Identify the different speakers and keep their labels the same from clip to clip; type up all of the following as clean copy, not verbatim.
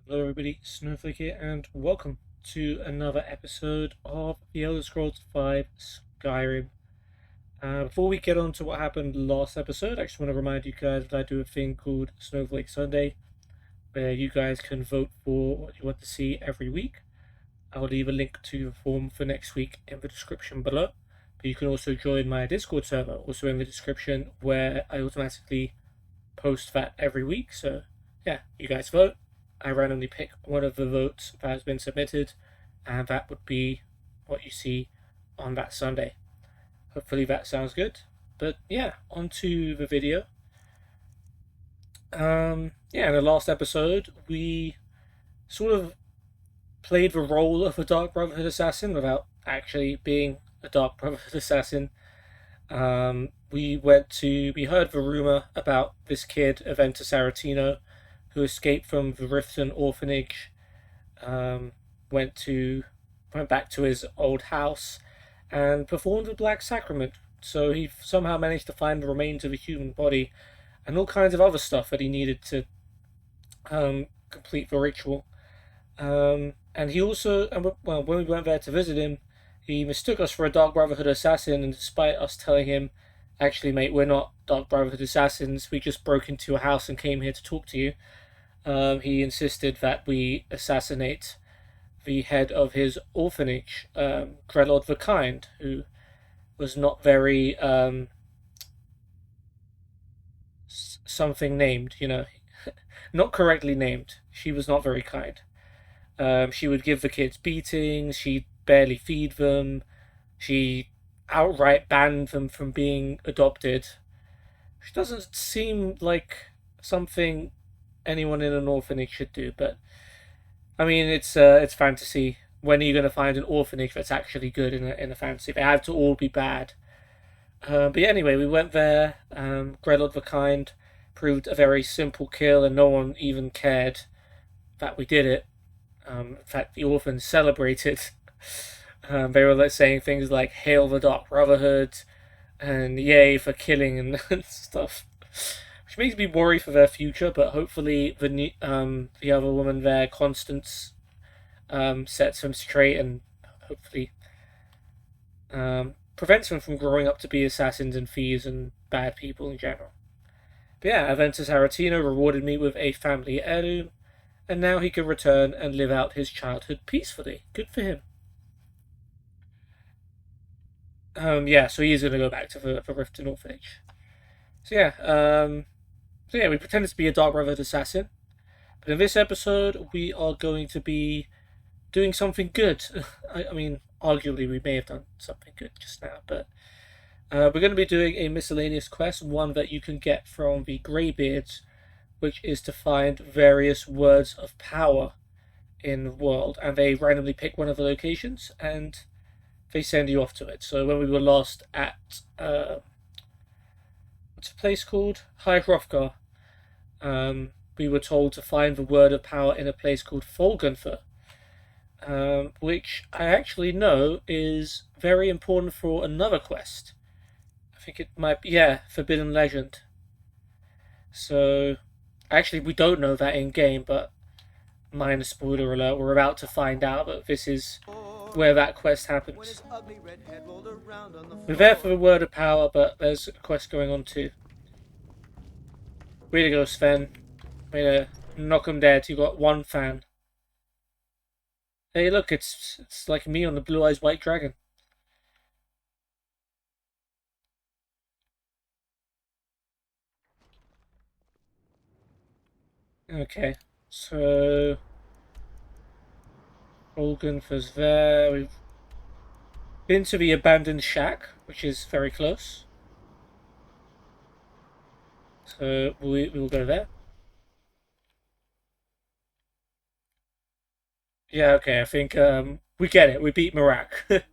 Speaker 1: Hello everybody, Snowflake here, and welcome to another episode of The Elder Scrolls V Skyrim. Before we get on to what happened last episode, I just want to remind you guys that I do a thing called Snowflake Sunday, where you guys can vote for what you want to see every week. I'll leave a link to the form for next week in the description below. But you can also join my Discord server, also in the description, where I automatically post that every week. So yeah, you guys vote. I randomly pick one of the votes that has been submitted, and that would be what you see on that Sunday. Hopefully that sounds good. But yeah, on to the video. In the last episode, we sort of played the role of a Dark Brotherhood assassin without actually being a Dark Brotherhood assassin. We heard the rumor about this kid, Aventus Aretino, who escaped from the Riften orphanage, went back to his old house, and performed the Black Sacrament. So he somehow managed to find the remains of a human body, and all kinds of other stuff that he needed to complete the ritual. And he also, when we went there to visit him, he mistook us for a Dark Brotherhood assassin, and despite us telling him, actually, mate, we're not Dark Brotherhood assassins, we just broke into a house and came here to talk to you, he insisted that we assassinate the head of his orphanage, Grelod the Kind, who was not very something named, not correctly named. She was not very kind. She would give the kids beatings, she'd barely feed them, she outright banned them from being adopted. She doesn't seem like something anyone in an orphanage should do, but I mean, it's fantasy. When are you going to find an orphanage that's actually good in a fantasy? They have to all be bad. But yeah, anyway, we went there. Grelod the Kind proved a very simple kill, and no one even cared that we did it. In fact, the orphans celebrated. They were saying things like "Hail the Dark Brotherhood" and "Yay for killing" and stuff, which makes me worry for their future. But hopefully, the other woman there, Constance, sets them straight and hopefully prevents them from growing up to be assassins and thieves and bad people in general. But yeah, Aventus Aretino rewarded me with a family heirloom, and now he can return and live out his childhood peacefully. Good for him. So he is going to go back to the Riften orphanage. We pretended to be a Dark Brotherhood assassin, but in this episode we are going to be doing something good. I mean, arguably we may have done something good just now, but we're going to be doing a miscellaneous quest, one that you can get from the Greybeards, which is to find various words of power in the world, and they randomly pick one of the locations and they send you off to it. So when we were last at what's the place called? High Hrothgar, we were told to find the word of power in a place called Folgenfer, which I actually know is very important for another quest. I think it might be, Forbidden Legend. So, actually, we don't know that in game, but minor spoiler alert, we're about to find out that this is where that quest happens. We're there for the word of power, but there's a quest going on too. Way to go, Sven. Way to knock him dead. You got one fan. Hey, look, it's like me on the Blue Eyes White Dragon. Okay, so Olgunfer's there. We've been to the abandoned shack, which is very close. So we will go there. Yeah, okay, I think we get it. We beat Marak.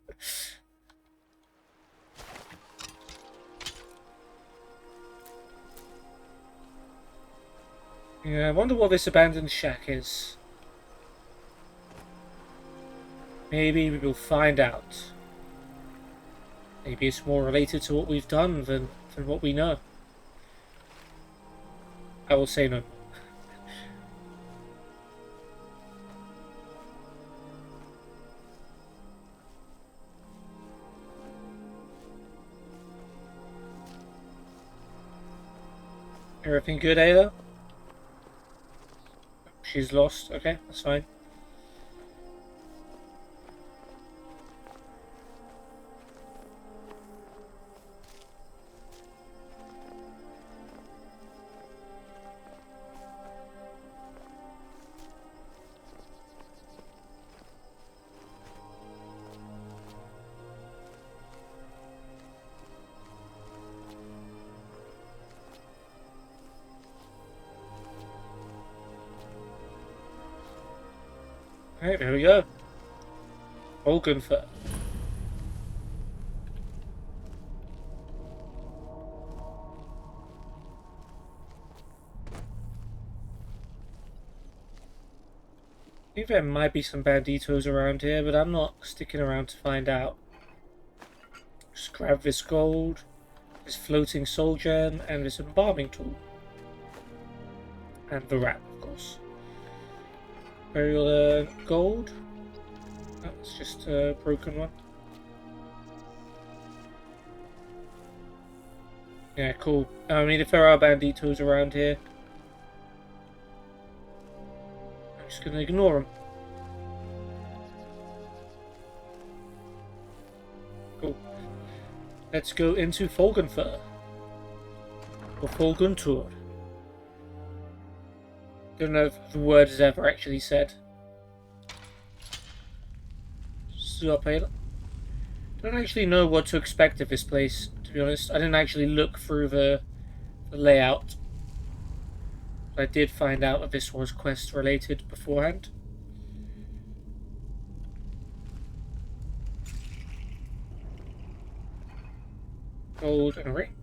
Speaker 1: Yeah, I wonder what this abandoned shack is. Maybe we will find out. Maybe it's more related to what we've done than what we know. I will say no. Everything good, Ayla? She's lost. Okay, that's fine. Alright, there we go. Olgunfer. I think there might be some banditos around here, but I'm not sticking around to find out. Just grab this gold, this floating soul gem, and this embalming tool. And the rat, of course. Burial gold. That's just a broken one. Yeah, cool. I mean, if there are banditos around here, I'm just gonna ignore them. Cool. Let's go into Folgenfer. Or Folguntur. Don't know if the word is ever actually said. Don't actually know what to expect of this place, to be honest. I didn't actually look through the layout. But I did find out that this was quest related beforehand. Gold and a ring.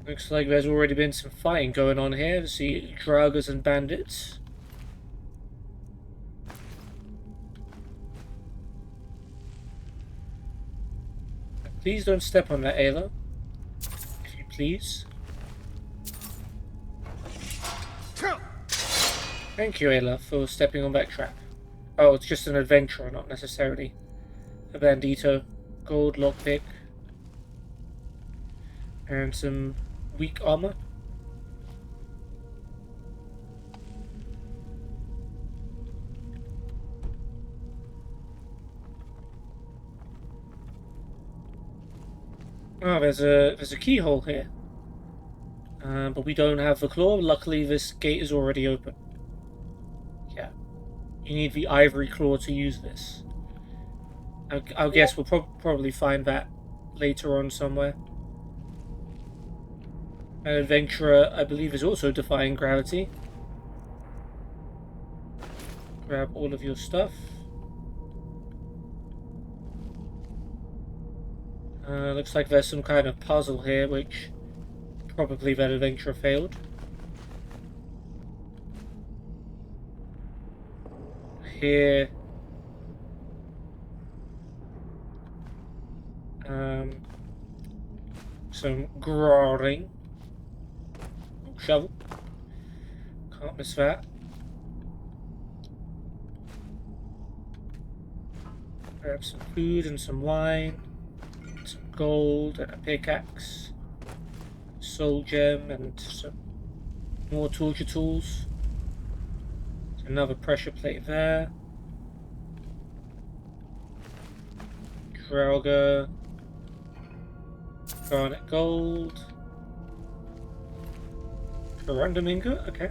Speaker 1: Looks like there's already been some fighting going on here. See draggers and bandits. Please don't step on that, Ayla. If you please. Thank you, Ayla, for stepping on that trap. Oh, it's just an adventurer, not necessarily a bandito. Gold lockpick. And some weak armor. Oh, there's a keyhole here. But we don't have the claw. Luckily, this gate is already open. Yeah. You need the ivory claw to use this. I guess we'll probably find that later on somewhere. An adventurer, I believe, is also defying gravity. Grab all of your stuff. Looks like there's some kind of puzzle here, which probably that adventurer failed. Here. Some growling. Shovel. Can't miss that. Grab some food and some wine. Some gold and a pickaxe. Soul gem and some more torture tools. Another pressure plate there. Draugr. Garnet gold. Random ingot? Okay.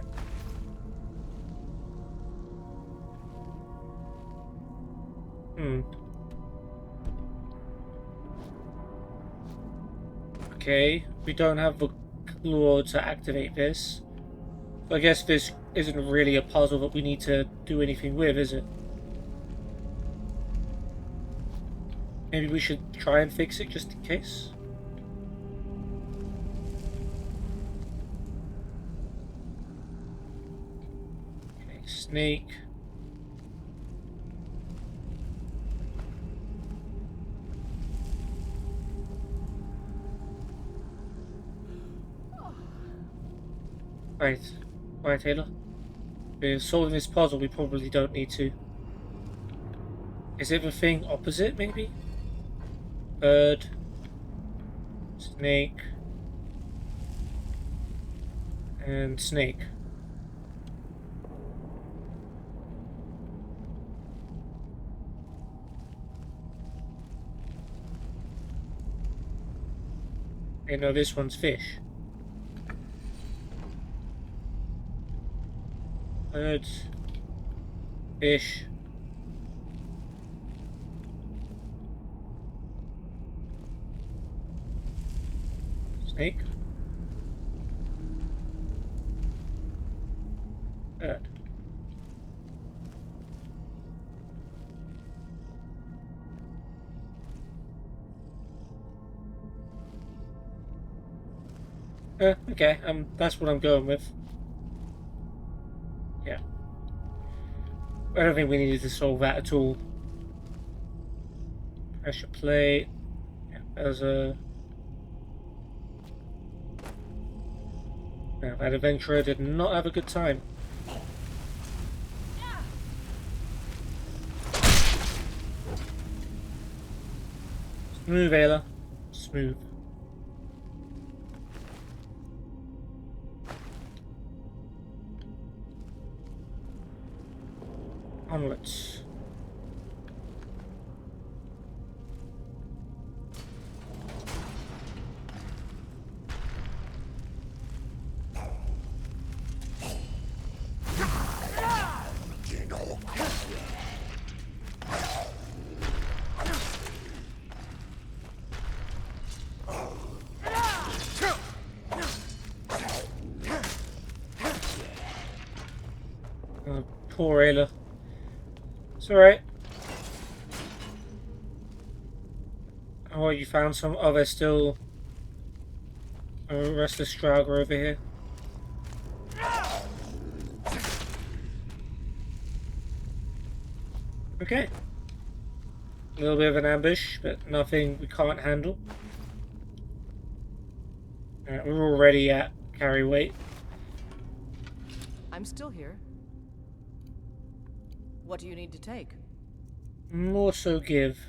Speaker 1: Okay, we don't have the claw to activate this. So I guess this isn't really a puzzle that we need to do anything with, is it? Maybe we should try and fix it just in case. Okay, snake. Right. Right, Taylor. We're solving this puzzle, we probably don't need to. Is it the thing opposite, maybe? Bird. Snake. And snake. Okay, no, this one's fish. Birds. Fish. Snake. Bird. Okay, that's what I'm going with. Yeah. I don't think we needed to solve that at all. Pressure plate. Yeah, there's a... No, that adventurer did not have a good time. Smooth, Ayla. Smooth. Onwards. Poor Ayla. It's alright. Oh, you found some... Oh, there's still a restless Draugr over here. Okay. A little bit of an ambush, but nothing we can't handle. Alright, we're already at carry weight.
Speaker 2: I'm still here. What do you need to take?
Speaker 1: More so give.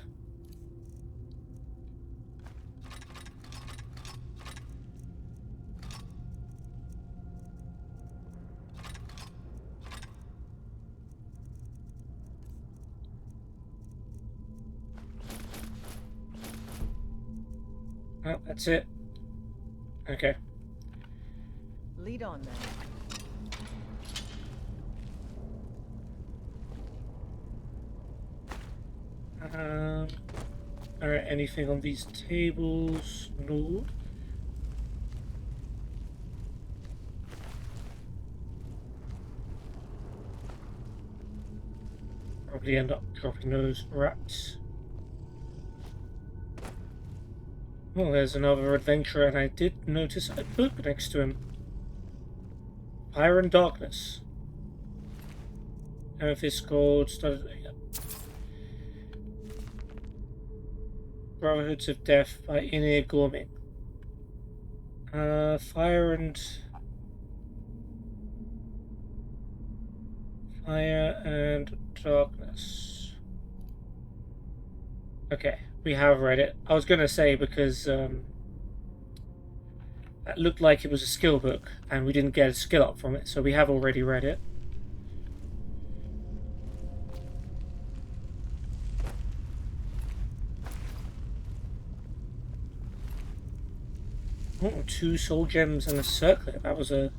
Speaker 1: Oh, that's it. Okay.
Speaker 2: Lead on then.
Speaker 1: Alright, anything on these tables? No. Probably end up dropping those rats. Oh, there's another adventurer, and I did notice a book next to him. Fire and Darkness. Amethyst Gold started. Brotherhoods of Death by Inear Gorming. Fire and Darkness. Okay, we have read it. I was gonna say because that looked like it was a skill book, and we didn't get a skill up from it, so we have already read it. Oh, 2 soul gems and a circlet. That was a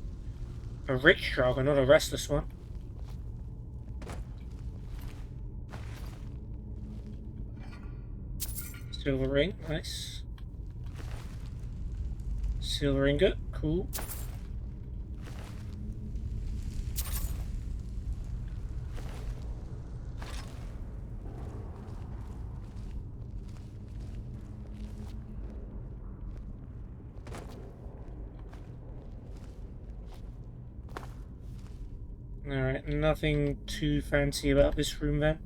Speaker 1: rich Draugr, not a restless one. Silver ring, nice. Silver ingot, cool. Alright, nothing too fancy about this room then.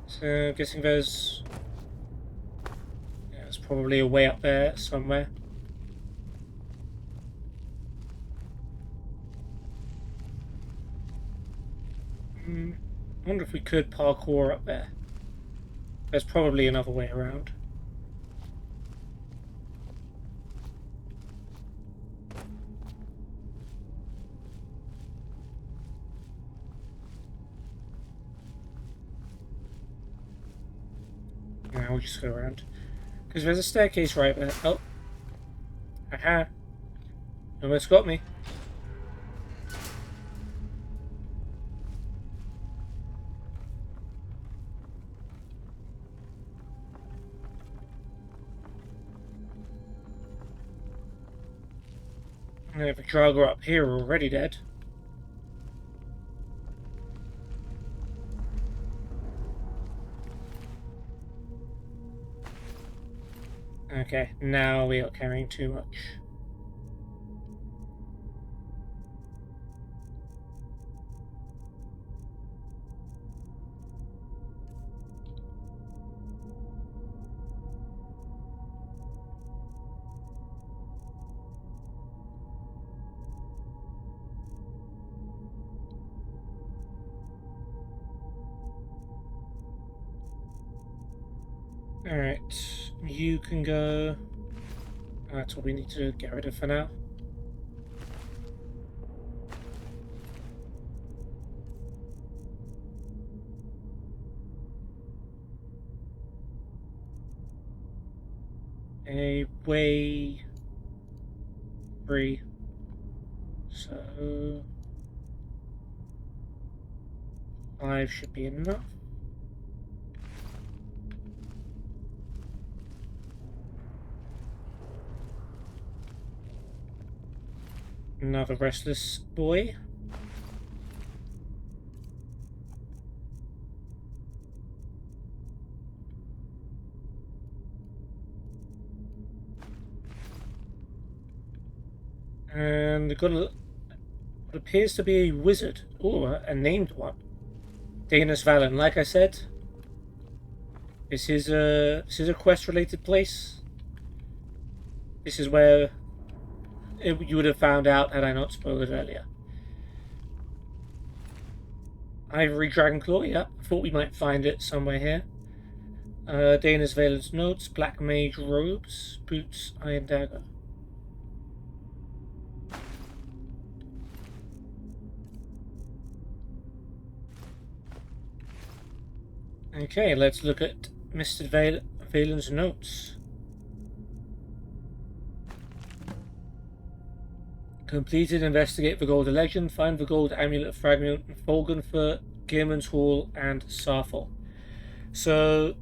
Speaker 1: So, I'm guessing there's... Yeah, there's probably a way up there somewhere. I wonder if we could parkour up there. There's probably another way around. Now we'll just go around. Because there's a staircase right there. Oh. Aha. Almost got me. And if a Draugr up here are already dead. Okay, now we are carrying too much. Alright, you can go. That's what we need to get rid of for now. A way 3. So 5 should be enough. Another restless boy. And we've got what appears to be a wizard. Oh, a named one. Danis Valen. Like I said, this is a quest-related place. This is where you would have found out had I not spoiled it earlier. Ivory Dragonclaw, yeah. I thought we might find it somewhere here. Danis Valen's notes, Black Mage robes, boots, iron dagger. Okay, let's look at Mr. Valen's notes. Completed, investigate the Gauldur legend, find the gold amulet fragment in Folgenfer, Geirmund's Hall, and Sarfel. So,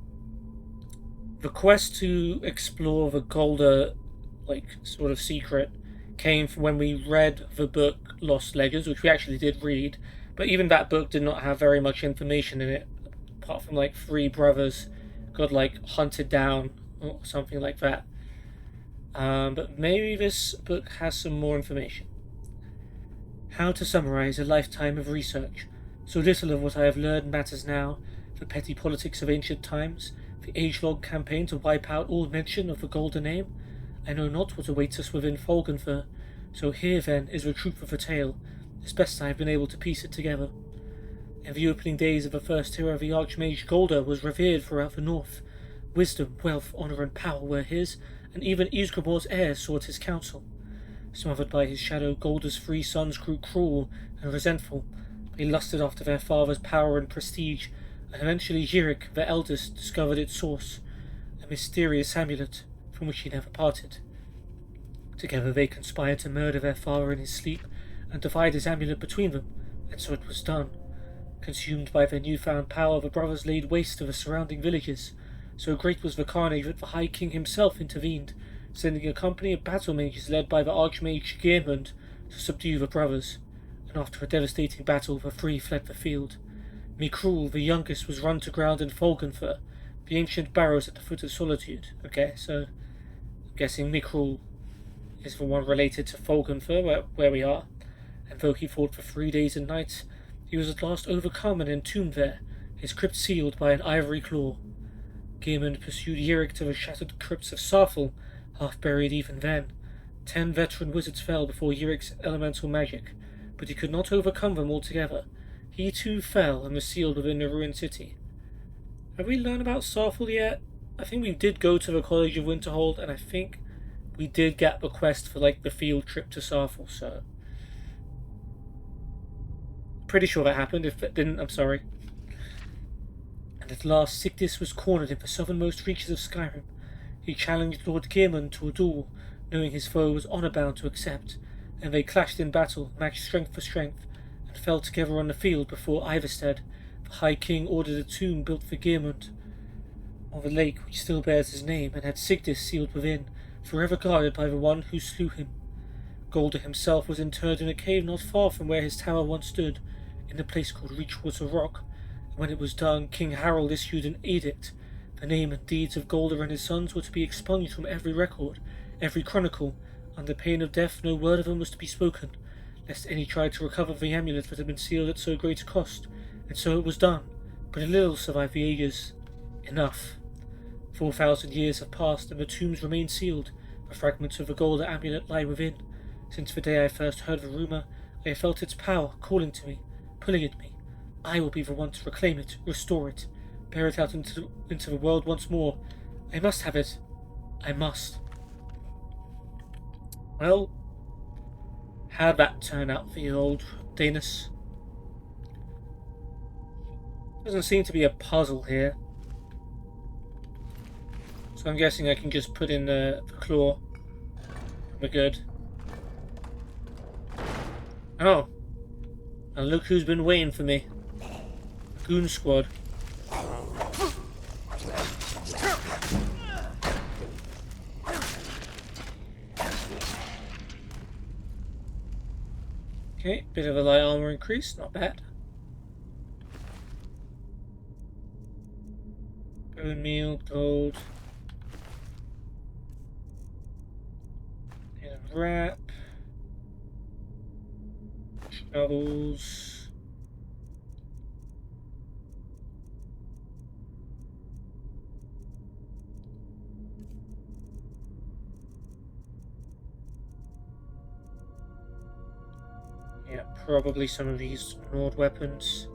Speaker 1: the quest to explore the Gauldur, sort of secret, came from when we read the book Lost Legends, which we actually did read, but even that book did not have very much information in it, apart from 3 brothers got hunted down or something like that. But maybe this book has some more information. How to summarize a lifetime of research. So little of what I have learned matters now. The petty politics of ancient times, the age-long campaign to wipe out all mention of the Gauldur name. I know not what awaits us within Folgenfer. So here, then, is the truth of the tale, as best I have been able to piece it together. In the opening days of the first era, the Archmage Gauldur was revered throughout the north. Wisdom, wealth, honour and power were his, and even Ysgribor's heir sought his counsel. Smothered by his shadow, Gaudur's 3 sons grew cruel and resentful. They lusted after their father's power and prestige, and eventually Yirik, the eldest, discovered its source, a mysterious amulet from which he never parted. Together they conspired to murder their father in his sleep and divide his amulet between them, and so it was done. Consumed by their newfound power, the brothers laid waste to the surrounding villages. So great was the carnage that the High King himself intervened, sending a company of battle mages led by the Archmage Geirmund to subdue the brothers, and after a devastating battle the 3 fled the field. Mikrul, the youngest, was run to ground in Folgenfer, the ancient barrows at the foot of Solitude. Okay, so I'm guessing Mikrul is the one related to Folgenfer, where we are, and though he fought for 3 days and nights, he was at last overcome and entombed there, his crypt sealed by an ivory claw. Geirmund pursued Yirik to the shattered crypts of Sarfel, half buried even then. 10 veteran wizards fell before Yirik's elemental magic, but he could not overcome them altogether. He too fell and was sealed within the ruined city. Have we learned about Sarfel yet? I think we did go to the College of Winterhold, and I think we did get the quest for the field trip to Sarfel, so pretty sure that happened. If it didn't, I'm sorry. And at last Sigdis was cornered in the southernmost reaches of Skyrim. He challenged Lord Geirmund to a duel, knowing his foe was honour bound to accept, and they clashed in battle, matched strength for strength, and fell together on the field before Ivarstead. The High King ordered a tomb built for Geirmund on the lake which still bears his name, and had Sigdis sealed within, forever guarded by the one who slew him. Gauldur himself was interred in a cave not far from where his tower once stood, in a place called Reachwater Rock. And when it was done, King Harold issued an edict. The name and deeds of Gauldur and his sons were to be expunged from every record, every chronicle. Under pain of death, no word of them was to be spoken, lest any tried to recover the amulet that had been sealed at so great a cost. And so it was done, but a little survived the ages. Enough. 4,000 years have passed, and the tombs remain sealed. The fragments of the Gauldur amulet lie within. Since the day I first heard the rumour, I have felt its power calling to me, pulling at me. I will be the one to reclaim it, restore it, bear it out into the world once more. I must have it. I must. Well, how'd that turn out for you, old Danis? Doesn't seem to be a puzzle here. So I'm guessing I can just put in the claw. We're good. Oh. And look who's been waiting for me. Goon Squad. Okay, bit of a light armor increase, not bad. Bone meal, gold. And wrap. Shovels. Yeah, probably some of these Nord weapons.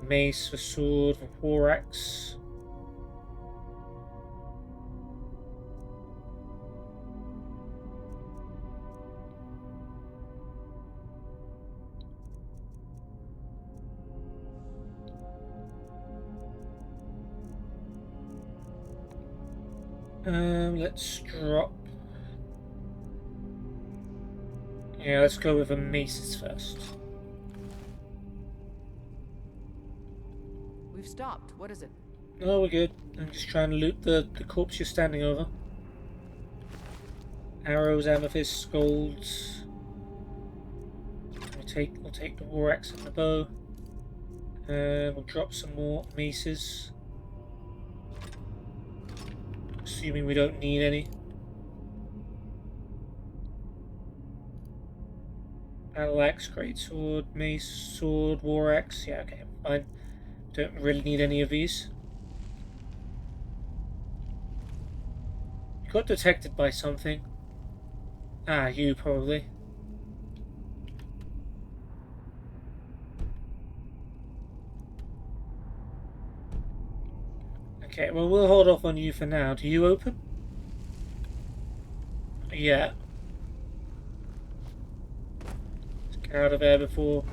Speaker 1: Mace, the sword, the war axe. Let's drop. Yeah, let's go with the maces first.
Speaker 2: We've stopped. What is it?
Speaker 1: No, we're good. I'm just trying to loot the corpse you're standing over. Arrows, amethysts, golds. We'll take the war axe and the bow. We'll drop some more maces. Assuming we don't need any. Battle axe, great sword, mace, sword, war axe. Yeah, okay, fine. Don't really need any of these. You got detected by something. Ah, you probably. Okay, well, we'll hold off on you for now. Do you open? Yeah. Let's get out of there before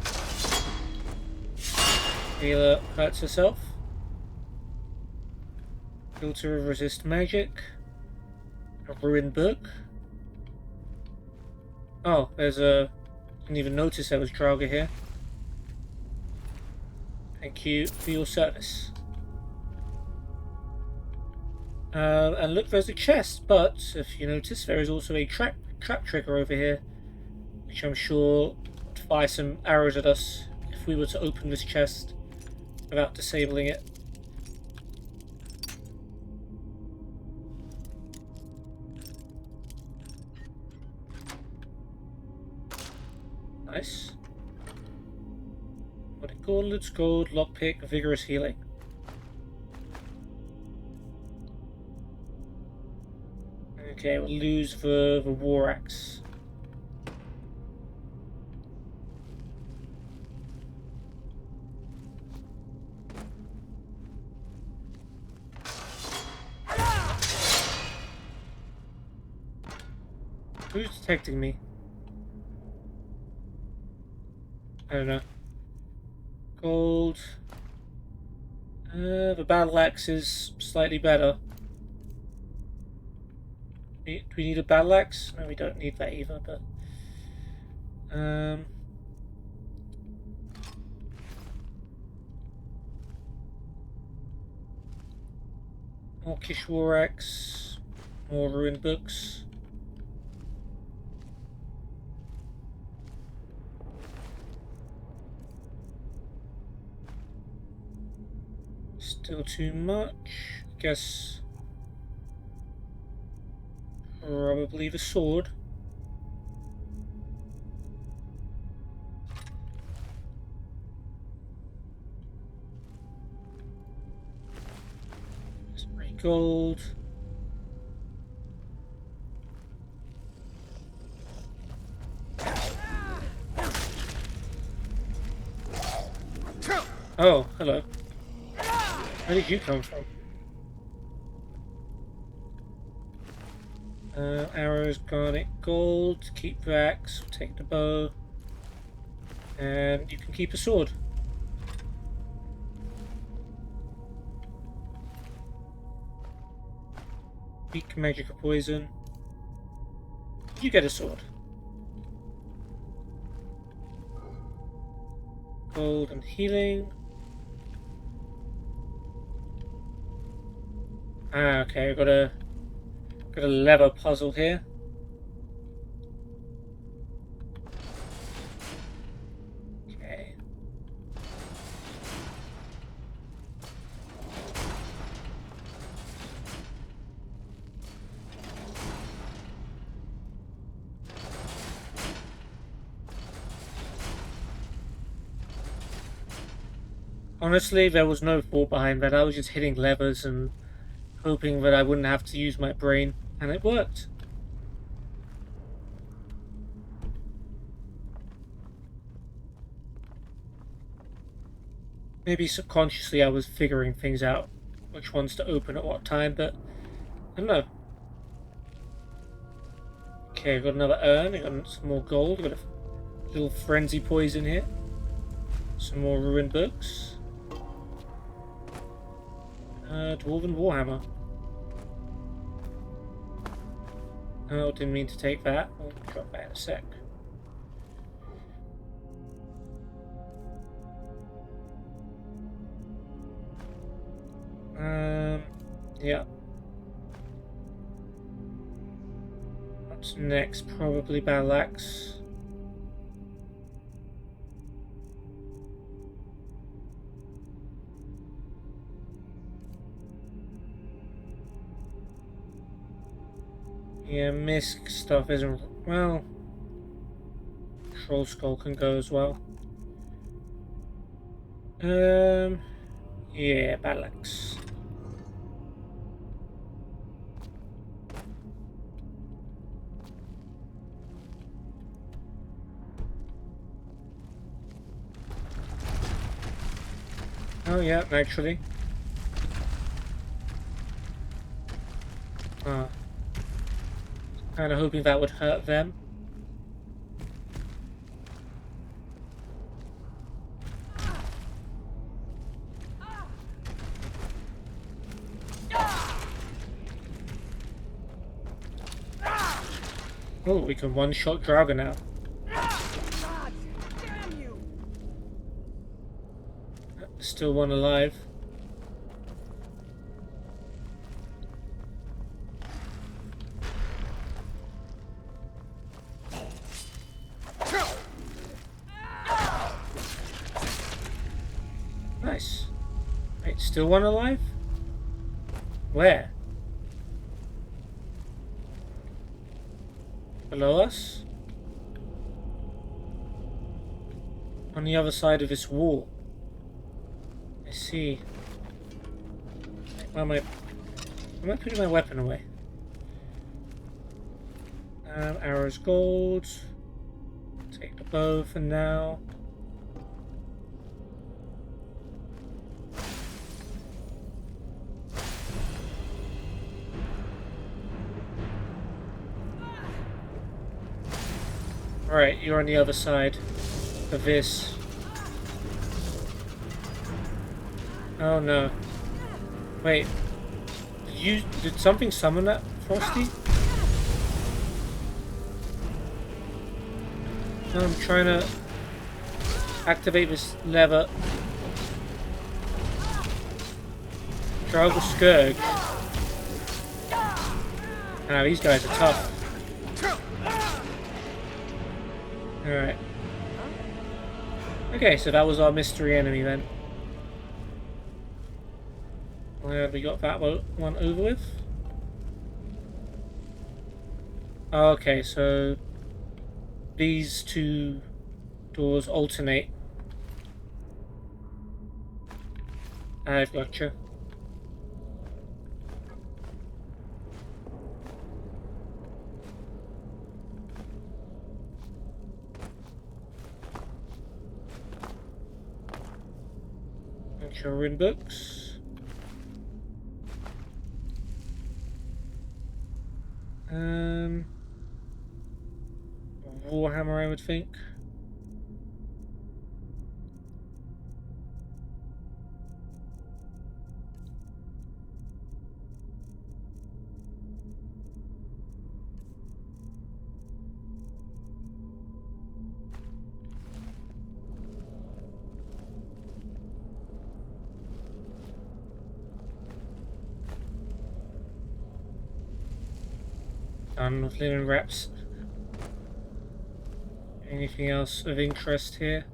Speaker 1: Ayla hurts herself. Filter of resist magic. A ruined book. Oh, there's a... Didn't even notice there was Draugr here. Thank you for your service. And look, there's a chest, but if you notice, there is also a trap trigger over here, which I'm sure would fire some arrows at us if we were to open this chest without disabling it. Nice. What it called? It's gold, lockpick, vigorous healing. Okay, we'll lose the war axe. Who's detecting me? I don't know. Gold. The battle axe is slightly better. Do we need a battle axe? No, we don't need that either, but... More Kishwar axe. More ruined books. Still too much. Guess probably the sword. There's 3 gold. Oh, hello. Where did you come from? Arrows, garnet, gold. Keep the axe. Take the bow. And you can keep a sword. Weak magic or poison. You get a sword. Gold and healing. Ah, okay, I've got a lever puzzle here. Okay. Honestly, there was no thought behind that. I was just hitting levers and hoping that I wouldn't have to use my brain, and it worked. Maybe subconsciously I was figuring things out, which ones to open at what time, but I don't know. Okay, I've got another urn, I've got some more gold, I've got a little frenzy poison here. Some more ruined books. Dwarven Warhammer. Oh, didn't mean to take that. I'll drop that in a sec. Yeah. What's next? Probably battle axe. Yeah, Misk stuff isn't... well... Troll Skull can go as well. Yeah, battle axe. Oh yeah, naturally. Kind of hoping that would hurt them. Oh, we can one-shot Draga now.
Speaker 2: God damn you!
Speaker 1: Still one alive. Nice. Wait, still one alive? Where? Below us? On the other side of this wall. I see. Where am I putting my weapon away? Arrows gold. Take the bow for now. Alright, you're on the other side of this. Oh no. Wait. Did something summon that Frosty? No, I'm trying to activate this lever. Trial the Scourge. Now these guys are tough. Alright. Okay, so that was our mystery enemy then. We got that one over with. Okay, so these two doors alternate. I've gotcha. Children books. Warhammer, I would think. Done with linen wraps. Anything else of interest here?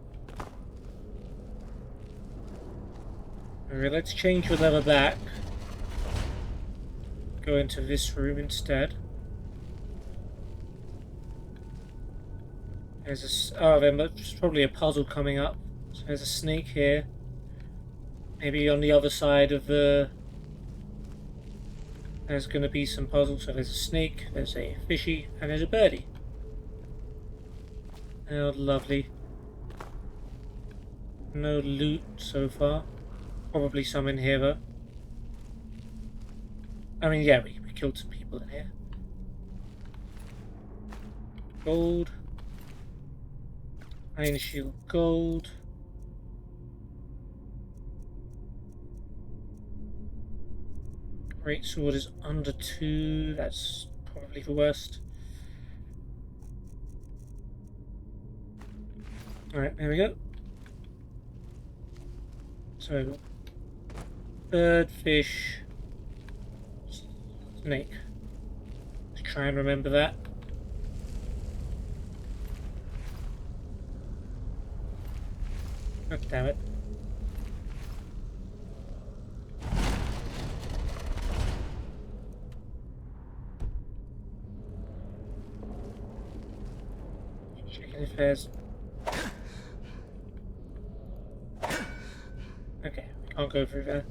Speaker 1: Alright, let's change the lever back. Go into this room instead. There's a... oh, there's probably a puzzle coming up. So there's a snake here. Maybe on the other side of the... there's going to be some puzzles. So there's a snake, there's a fishy, and there's a birdie. Oh, lovely. No loot so far. Probably some in here though. I mean, yeah, we killed some people in here. Gold. Iron shield, gold. Great sword is under 2. That's probably the worst. Alright, there we go. So, bird, fish, snake. Let's try and remember that. God damn it. Checking if there's... okay, we can't go through there.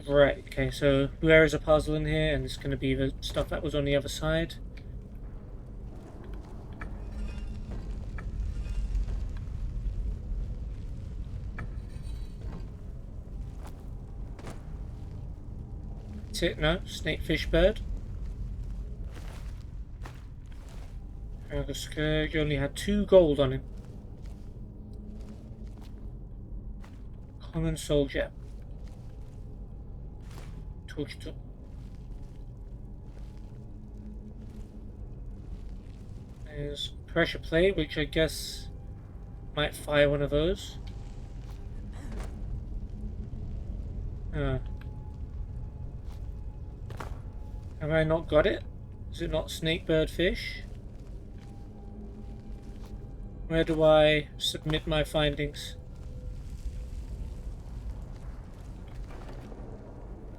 Speaker 1: Right, okay, so there is a puzzle in here, and it's going to be the stuff that was on the other side. That's it, no? Snake, fish, bird. The Scourge only had 2 gold on him. Common soldier. Torch tool. There's pressure plate, which I guess might fire one of those. Have I not got it? Is it not snake, bird, fish? Where do I submit my findings?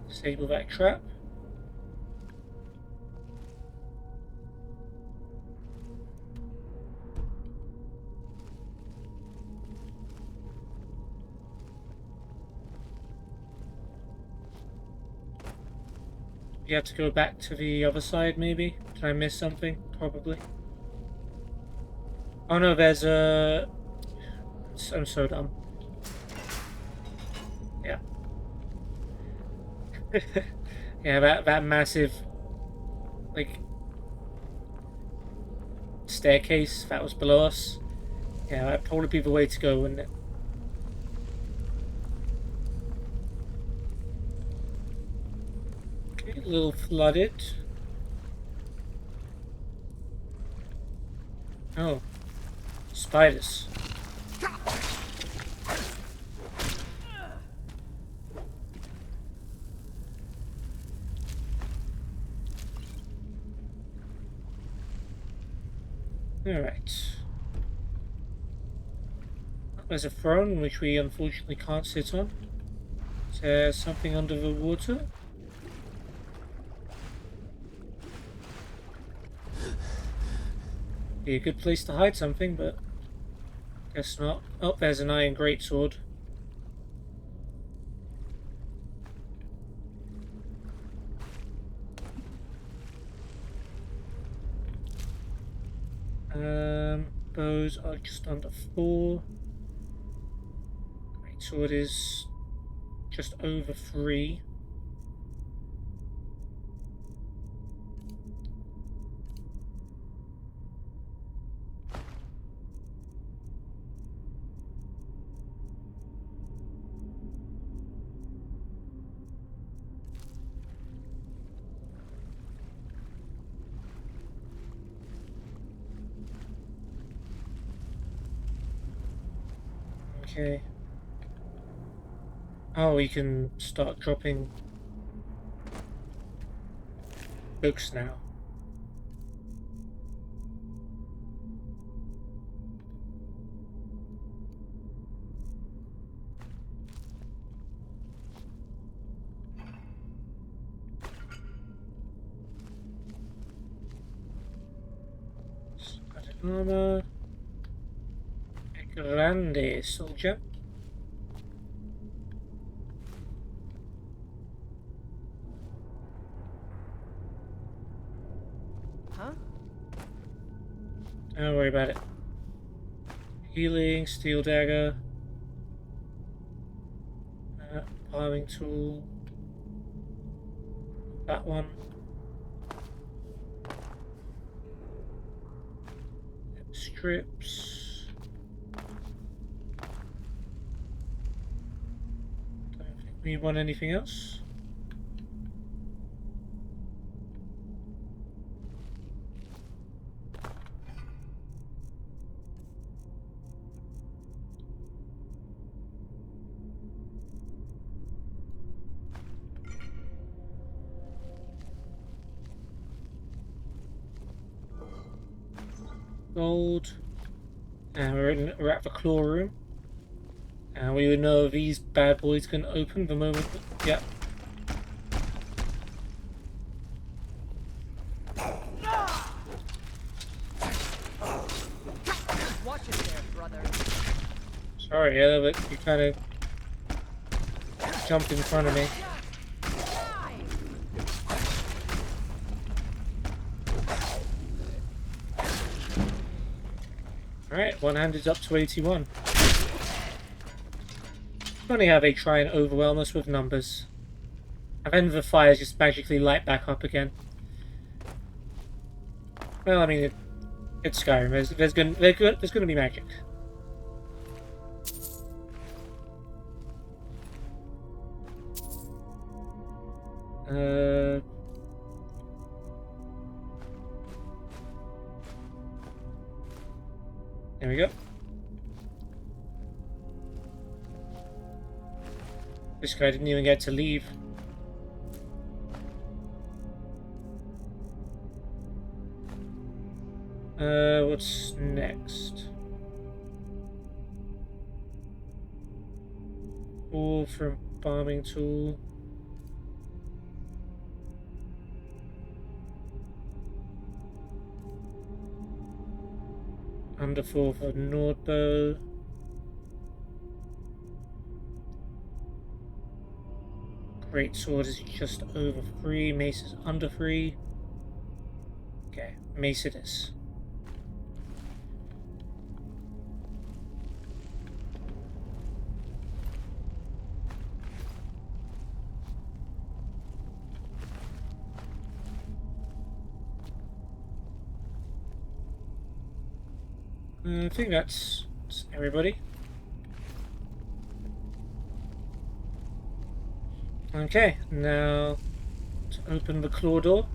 Speaker 1: Disable that trap. You have to go back to the other side, maybe? Did I miss something? Probably. Oh no, there's a... I'm so dumb. Yeah. Yeah, that massive, like, staircase that was below us. Yeah, that'd probably be the way to go, wouldn't it? a little flooded. Oh, spiders. Alright. There's a throne which we unfortunately can't sit on. Is there something under the water? Be a good place to hide something, but guess not. Oh, there's an iron greatsword. Bows are just under 4. Greatsword is just over 3. Okay. Oh, we can start dropping books now. Studded armor. Grande soldier.
Speaker 2: Huh?
Speaker 1: Don't worry about it. Healing, steel dagger, farming tool, that one. Strips. Don't think we want anything else. Gold. And we're at the claw room. And we would know these bad boys can open the moment. Yep.
Speaker 2: Watch it there, brother.
Speaker 1: Sorry, yeah, but you kind of jumped in front of me. Alright, one hand is up to 81. Funny how they try and overwhelm us with numbers. And then the fires just magically light back up again. Well, I mean, it's Skyrim. There's gonna be magic. There we go. This guy didn't even get to leave. What's next? All from farming tool. Under 4 for Nordbow. Greatsword is just over 3. Mace is under 3. Okay, mace it is. I think that's everybody. Okay, now to Open the claw door.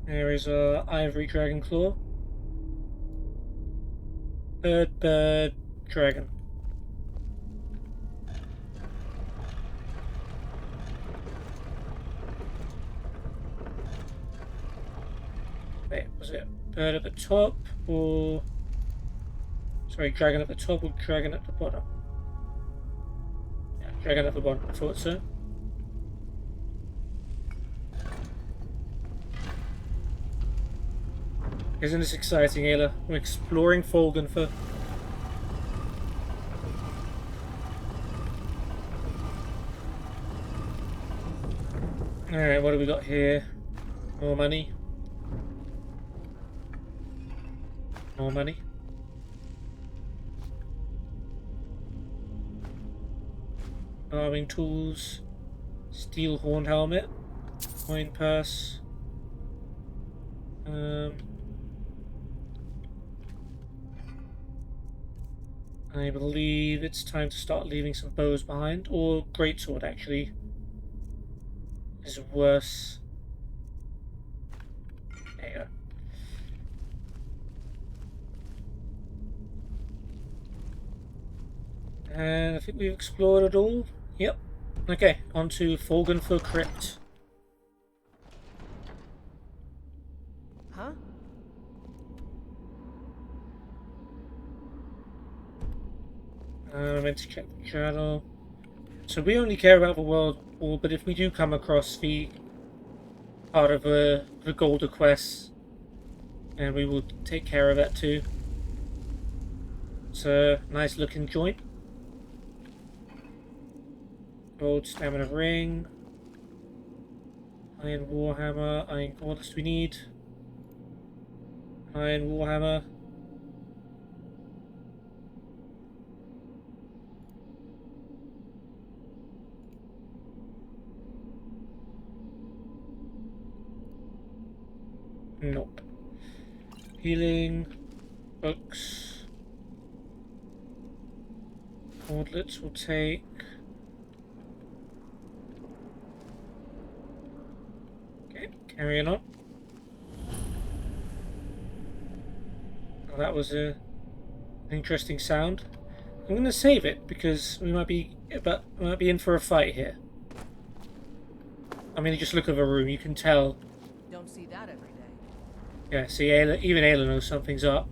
Speaker 1: There is a ivory dragon claw. Bird, dragon. Wait, was it bird at the top or... Sorry, dragon at the top or dragon at the bottom? Yeah, dragon at the bottom, I thought so. Isn't this exciting, Ayla? We're exploring Folgenfer. Alright, what do we got here? More money. More money. Farming tools. Steel horn helmet. Coin purse. I believe it's time to start leaving some bows behind, or greatsword actually is worse. There you go. And I think we've explored it all. Yep. Okay, on to Folgenfer Crypt.
Speaker 2: Huh?
Speaker 1: I meant to check the journal. So we only care about the world wall, but if we do come across the part of the Gauldur quest, and we will take care of that too. It's a nice looking joint. Gold stamina ring. Iron warhammer. Iron what else do we need? Iron warhammer. Nope. Healing. Books. Gauntlets will take. Okay, carrying on. Oh, that was an interesting sound. I'm going to save it because we might be in for a fight here. I mean, just look at the room. You can tell.
Speaker 2: Don't see that every day.
Speaker 1: Yeah, see, Ayla, even Ayla knows something's up.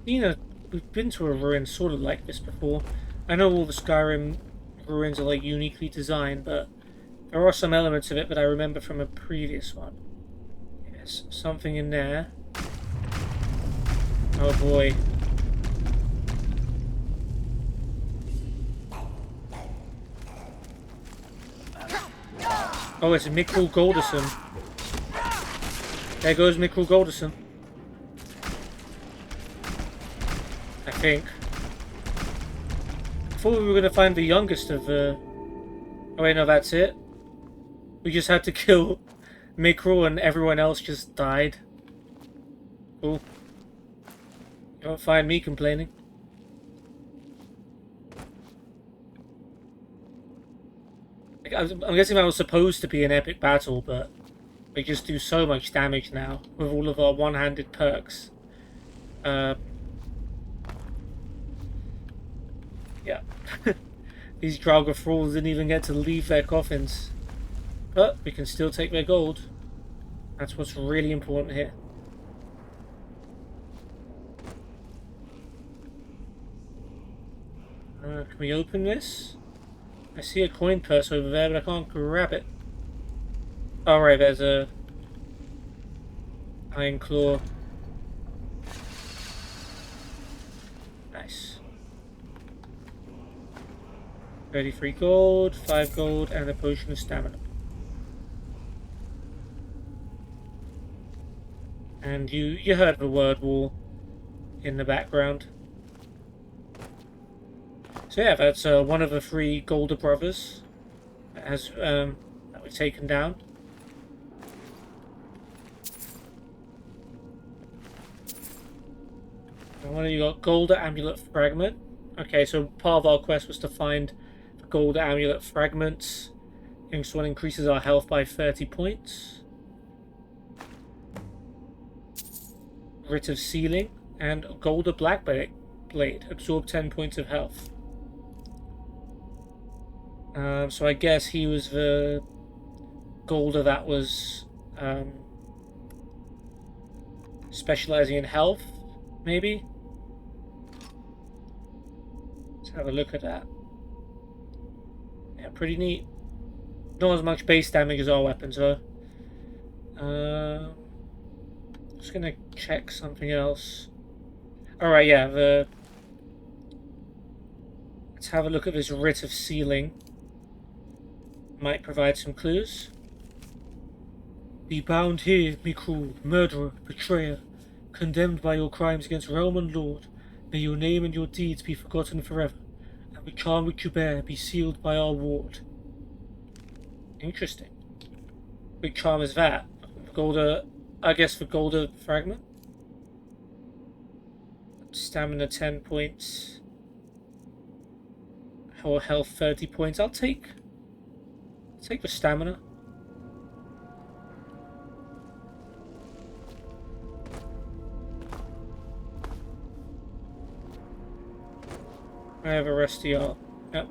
Speaker 1: You know, we've been to a ruin sort of like this before. I know all the Skyrim ruins are like uniquely designed, but there are some elements of it that I remember from a previous one. Yes, something in there. Oh boy. Oh, it's Mikkel Golderson. There goes Mikkel Golderson. I think. I thought we were going to find the youngest of the... Oh wait, no, that's it. We just had to kill Mikkel and everyone else just died. Cool. You won't find me complaining. I'm guessing that was supposed to be an epic battle, but we just do so much damage now with all of our one-handed perks. Yeah. These Draugr thralls didn't even get to leave their coffins. But we can still take their gold. That's what's really important here. Can we open this? I see a coin purse over there, but I can't grab it. Oh, right, there's a iron claw. Nice. 33 gold, 5 gold, and a potion of stamina. And you heard the word wall in the background. So yeah, that's one of the three Gauldur brothers that has that we've taken down. And what have you got? Gauldur Amulet Fragment. Okay, so part of our quest was to find the Gauldur Amulet Fragments. This one increases our health by 30 points. Writ of Sealing and Gauldur Black Blade. Absorb 10 points of health. So I guess he was the Gauldur that was specializing in health, maybe? Let's have a look at that. Yeah, pretty neat. Not as much base damage as our weapons, though. Just gonna check something else. Alright, yeah, let's have a look at this Writ of Sealing. Might provide some clues. Be bound here, me cruel, murderer, betrayer, condemned by your crimes against realm and lord. May your name and your deeds be forgotten forever, and the charm which you bear be sealed by our ward. Interesting. Which charm is that? Gauldur, I guess the Gauldur Fragment? Stamina 10 points. Or health 30 points. I'll take the stamina. I have a rusty arm. Yep.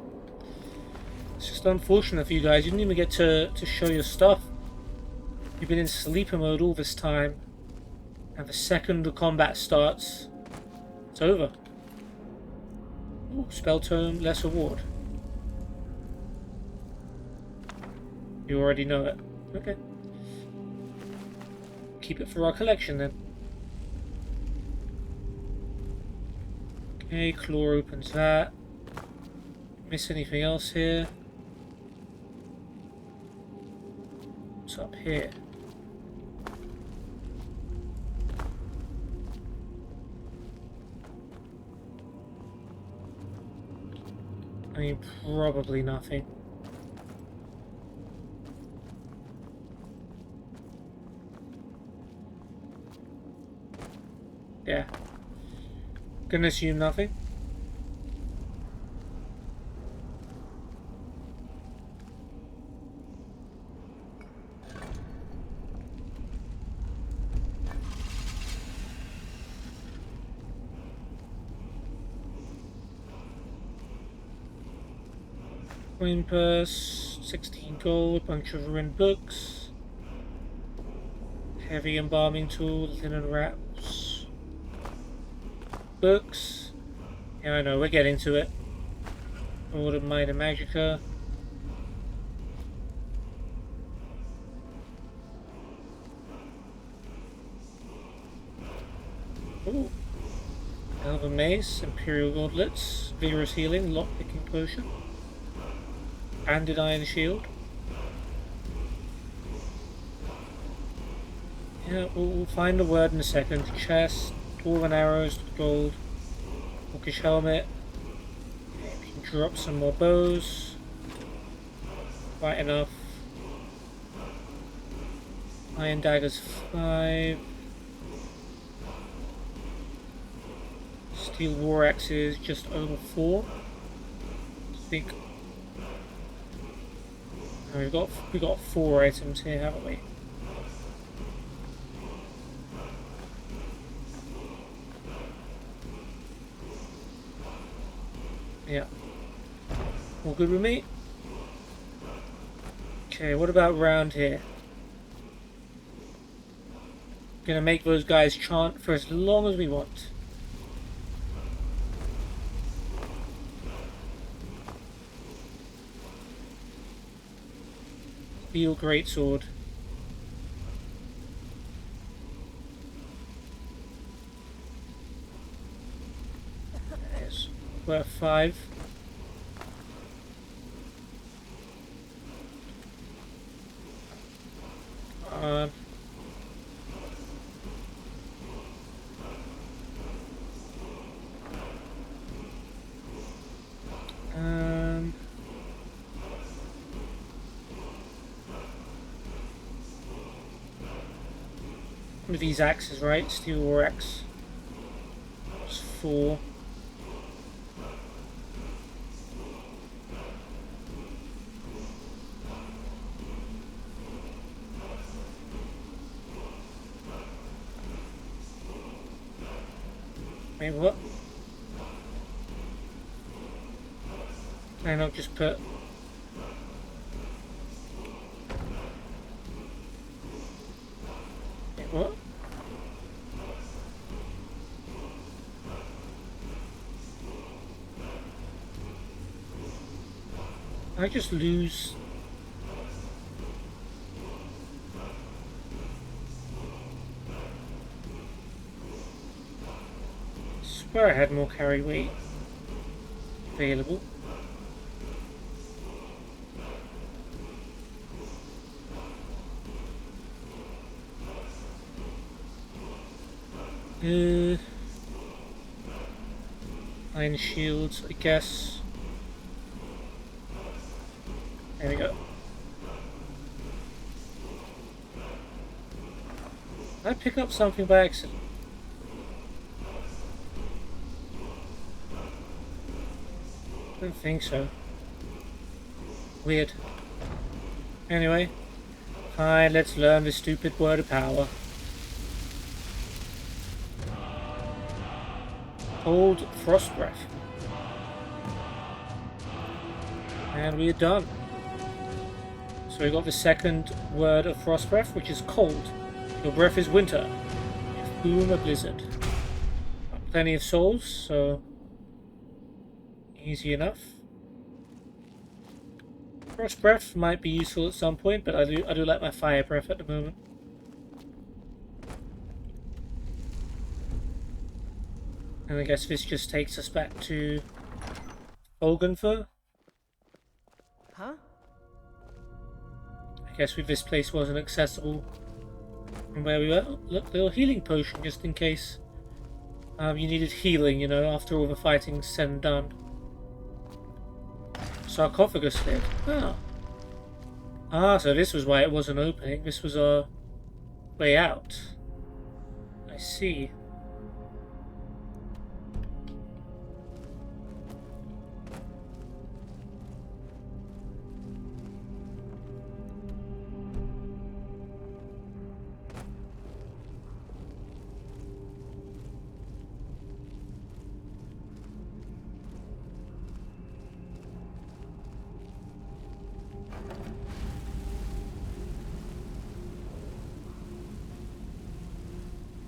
Speaker 1: It's just unfortunate for you guys. You didn't even get to show your stuff. You've been in sleeper mode all this time. And the second the combat starts, it's over. Ooh, spell tome, lesser ward. You already know it. Okay. Keep it for our collection then. Okay, claw opens that. Miss anything else here? What's up here? I mean, probably nothing. Yeah. Gonna assume nothing. Coin purse, 16 gold, bunch of ruined books, heavy embalming tool, linen wraps, books. Yeah, I know, we're getting to it. Order Minor Magica. Ooh. Elven Mace, Imperial Gauntlets, Vigorous Healing, Lockpicking Potion. Banded Iron Shield. Yeah, we'll find a word in a second. Chest, Dwarven Arrows, Gold, Orcish Helmet. We can drop some more bows. Quite enough. Iron Daggers 5. Steel War Axes just over 4. I think. We got 4 items here, haven't we? Yeah. All good with me? Okay, what about round here? Gonna make those guys chant for as long as we want. Steel Greatsword. Yes. Worth 5. One of these axes, right? Steel ore axe. It's 4. Wait, what? Can I not just put... Wait, what? I just lose... I swear I had more carry weight available. Iron shields, I guess. There we go. Did I pick up something by accident? I don't think so. Weird. Anyway. Fine, let's learn this stupid word of power. Cold frost breath. And we're done. So we got the second word of frost breath, which is cold. Your breath is winter. Boom, a blizzard. Plenty of souls, so easy enough. Frost breath might be useful at some point, but I do like my fire breath at the moment. And I guess this just takes us back to Olgunfer.
Speaker 2: Huh?
Speaker 1: I guess if this place wasn't accessible from where we were. Look, little healing potion just in case you needed healing, you know, after all the fighting's said and done. Sarcophagus lid. Ah. Ah, so this was why it wasn't opening. This was our way out. I see.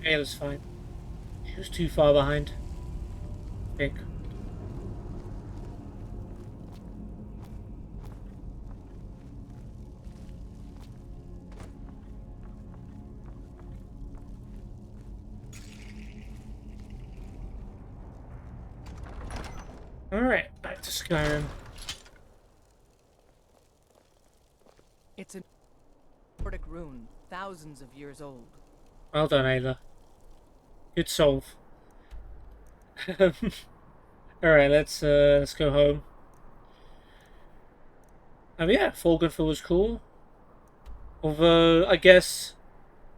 Speaker 1: Yeah, that's fine. She was too far behind. I think. Alright, back to Skyrim.
Speaker 2: It's a Nordic rune, thousands of years old.
Speaker 1: Well done, Ayla. Good solve. Alright, let's go home. Yeah, Folgenfer was cool. Although, I guess,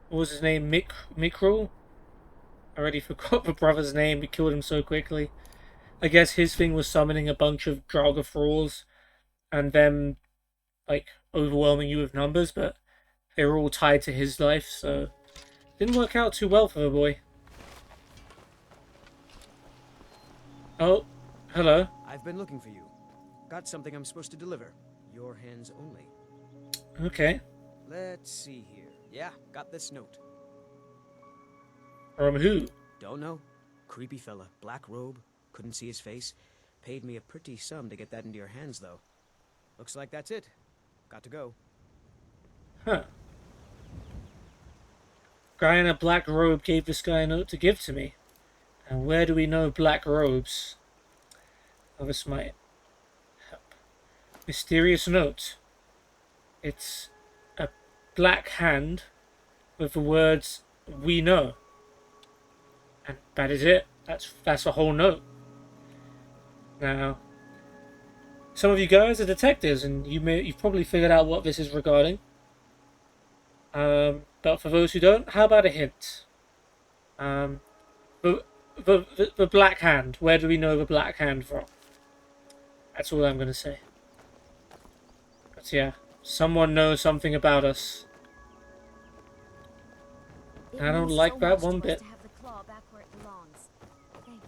Speaker 1: what was his name? Mikrul? I already forgot the brother's name, we killed him so quickly. I guess his thing was summoning a bunch of Draugr thralls and them, like, overwhelming you with numbers, but they were all tied to his life, so didn't work out too well for the boy. Oh, hello.
Speaker 3: I've been looking for you. Got something I'm supposed to deliver. Your hands only.
Speaker 1: Okay.
Speaker 3: Let's see here. Yeah, got this note.
Speaker 1: From who?
Speaker 3: Don't know. Creepy fella. Black robe. Couldn't see his face. Paid me a pretty sum to get that into your hands, though. Looks like that's it. Got to go.
Speaker 1: Huh. Guy in a black robe gave this guy a note to give to me. And where do we know black robes? Oh, this might help. Mysterious note. It's a black hand with the words, "We know." And that is it. That's a whole note. Now, some of you guys are detectives, and you've probably figured out what this is regarding. But But for those who don't, how about a hint? The, the Black Hand. Where do we know the Black Hand from? That's all I'm going to say. But yeah, someone knows something about us.
Speaker 4: It
Speaker 1: I don't
Speaker 4: means
Speaker 1: like
Speaker 4: so
Speaker 1: that
Speaker 4: much
Speaker 1: one
Speaker 4: to us
Speaker 1: bit.
Speaker 4: to have the claw back where it belongs. Thank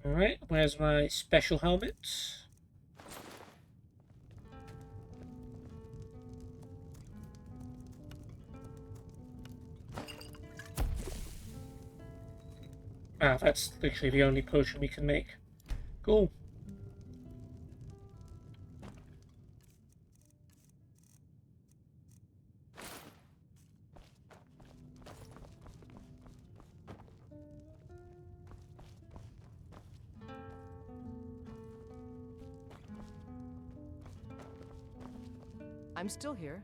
Speaker 4: you.
Speaker 1: Alright, where's my special helmet? Ah, that's literally the only potion we can make. Cool.
Speaker 2: I'm still here.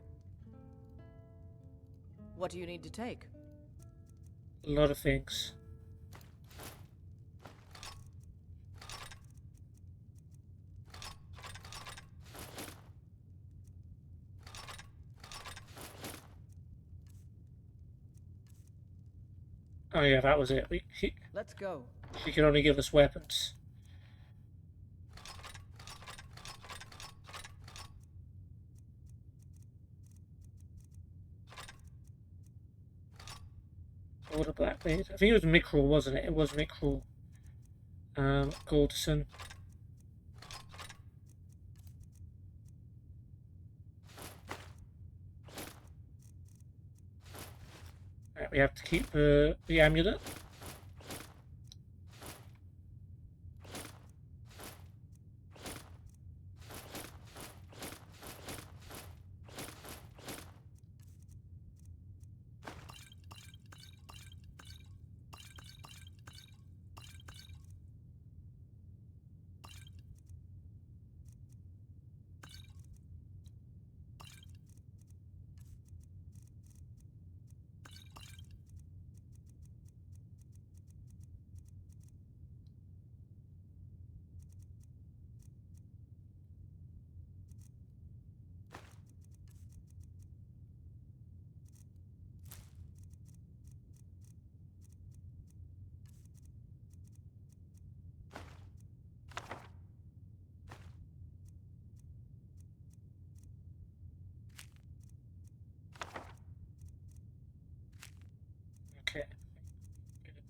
Speaker 2: What do you need to take?
Speaker 1: A lot of things. Oh yeah, that was it.
Speaker 2: Let's go.
Speaker 1: She can only give us weapons. What a black blade. I think it was Mickrel, wasn't it? It was Mickrel. Gauldur. Right, we have to keep the amulet.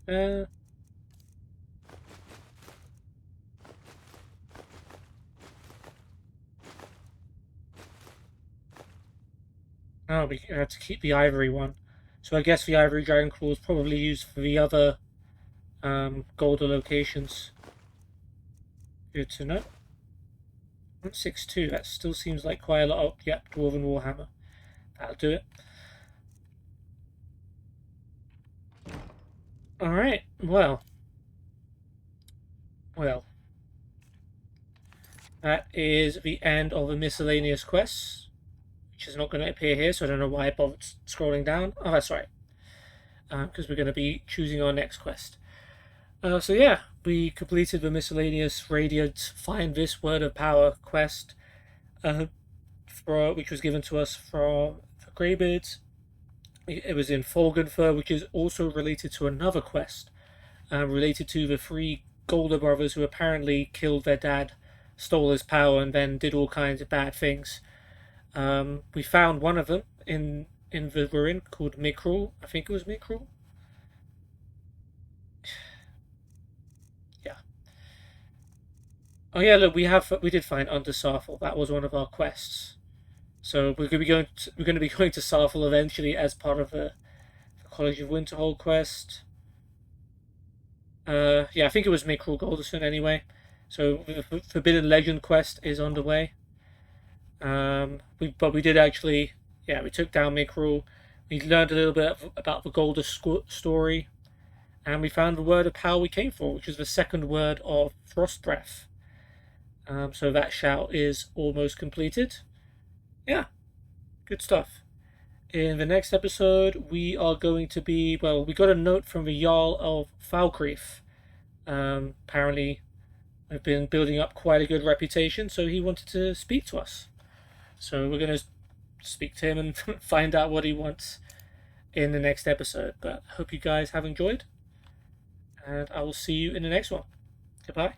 Speaker 1: Okay. Oh, we have to keep the ivory one. So I guess the ivory dragon claw is probably used for the other Gauldur locations. Good to know. 162, that still seems like quite a lot. Oh, yep, Dwarven Warhammer. That'll do it. Alright, well. That is the end of the miscellaneous quests, which is not going to appear here, so I don't know why I bothered scrolling down. Oh, that's right. Because we're going to be choosing our next quest. So yeah, we completed the miscellaneous Radiant Find This Word of Power quest, which was given to us for Greybeards. It was in Folgenfur, which is also related to another quest, related to the three Gauldur brothers who apparently killed their dad, stole his power, and then did all kinds of bad things. We found one of them in the ruin called Mickrel. I think it was Mickrel. Yeah. Oh yeah, look, we did find Undersarthel. That was one of our quests. So we're going to be going to Sarthel eventually as part of the College of Winterhold quest. Yeah, I think it was Mickrel Gauldur anyway. So the Forbidden Legend quest is underway. But we did actually, yeah, we took down Mickrel. We learned a little bit about the Gauldur story, and we found the word of power we came for, which is the second word of Frost Breath. So that shout is almost completed. Yeah, good stuff. In the next episode, we are going to be, well, we got a note from the Jarl of Falkreath. Apparently, We've been building up quite a good reputation, so he wanted to speak to us. So we're going to speak to him and find out what he wants in the next episode. But hope you guys have enjoyed, and I will see you in the next one. Goodbye.